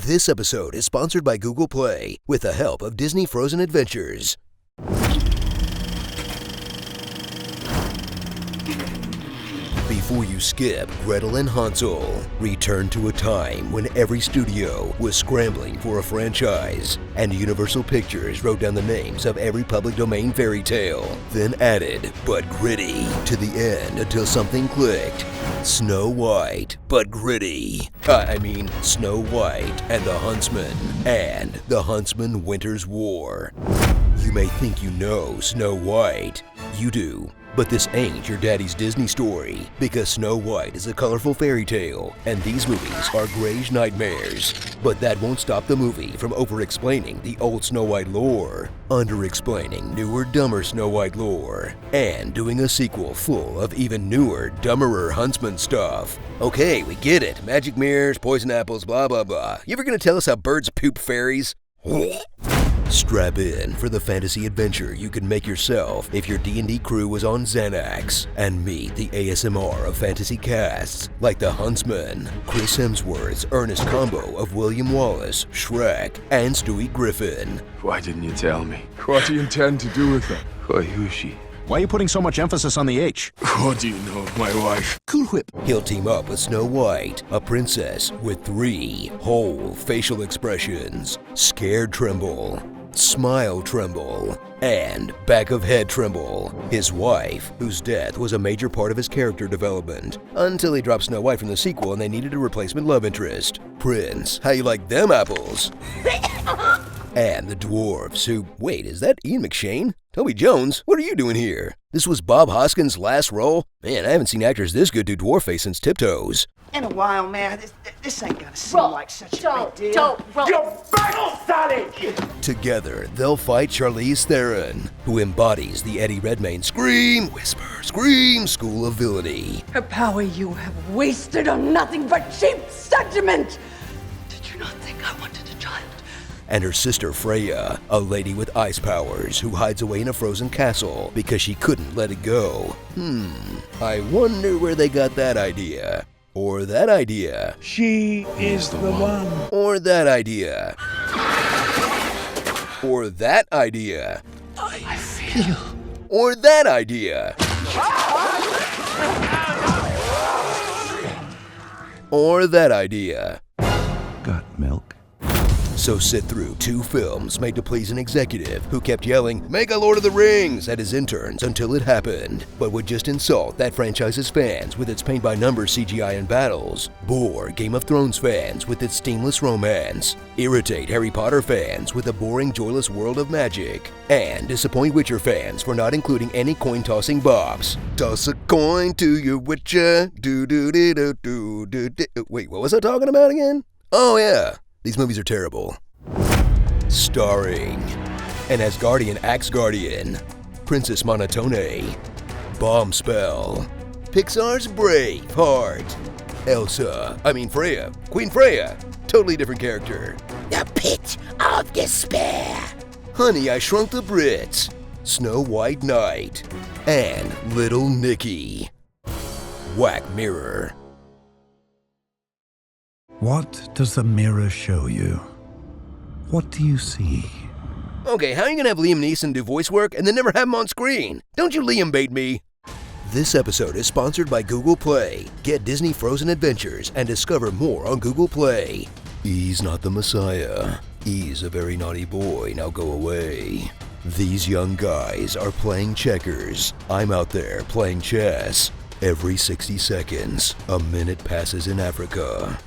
This episode is sponsored by Google Play with the help of Disney Frozen Adventures. Before you skip Gretel and Hansel, return to a time when every studio was scrambling for a franchise, and Universal Pictures wrote down the names of every public domain fairy tale, then added "but gritty" to the end until something clicked. Snow White, but gritty. Snow White and the Huntsman, and the Huntsman Winter's War. You may think you know Snow White. You do. But this ain't your daddy's Disney story, because Snow White is a colorful fairy tale, and these movies are grayish nightmares. But that won't stop the movie from over-explaining the old Snow White lore, under-explaining newer, dumber Snow White lore, and doing a sequel full of even newer, dumberer Huntsman stuff. Okay, we get it. Magic mirrors, poison apples, blah blah blah. You ever gonna tell us how birds poop fairies? Strap in for the fantasy adventure you can make yourself if your D&D crew was on Xanax, and meet the ASMR of fantasy casts like the Huntsman, Chris Hemsworth's earnest combo of William Wallace, Shrek, and Stewie Griffin. Why didn't you tell me? What do you intend to do with her? Who is she? Why are you putting so much emphasis on the H? What do you know of my wife? Cool Whip. He'll team up with Snow White, a princess with 3 whole facial expressions: scared tremble, smile tremble, and back of head tremble. His wife, whose death was a major part of his character development, until he dropped Snow White from the sequel and they needed a replacement love interest. Prince, how you like them apples? And the dwarves who, wait, is that Ian McShane? Toby Jones, what are you doing here? This was Bob Hoskins' last role? Man, I haven't seen actors this good do dwarf face since Tiptoes. In a while, man, this ain't gonna seem like such a big deal. You battle Sally! Together, they'll fight Charlize Theron, who embodies the Eddie Redmayne scream, whisper, scream school of villainy. Her power you have wasted on nothing but cheap sentiment! Did you not think I wanted a child? And her sister Freya, a lady with ice powers who hides away in a frozen castle because she couldn't let it go. I wonder where they got that idea. Or that idea. She is the one. Or that idea. Or that idea. I feel. Or that idea. Or that idea. Got milk? So sit through 2 films made to please an executive who kept yelling, "Make a Lord of the Rings" at his interns until it happened, but would just insult that franchise's fans with its paint-by-numbers CGI and battles, bore Game of Thrones fans with its steamless romance, irritate Harry Potter fans with a boring, joyless world of magic, and disappoint Witcher fans for not including any coin-tossing bops. Toss a coin to your Witcher, do-do-do-do-do-do. Wait, what was I talking about again? Oh yeah. These movies are terrible. Starring an Asgardian Axe Guardian, Princess Monotone, Bomb Spell, Pixar's Braveheart, Freya, Queen Freya, totally different character. The Pit of Despair, Honey, I Shrunk the Brits, Snow White Knight, and Little Nicky. Whack Mirror. What does the mirror show you? What do you see? Okay, how are you gonna have Liam Neeson do voice work and then never have him on screen? Don't you Liam bait me? This episode is sponsored by Google Play. Get Disney Frozen Adventures and discover more on Google Play. He's not the Messiah. He's a very naughty boy, now go away. These young guys are playing checkers. I'm out there playing chess. Every 60 seconds, a minute passes in Africa.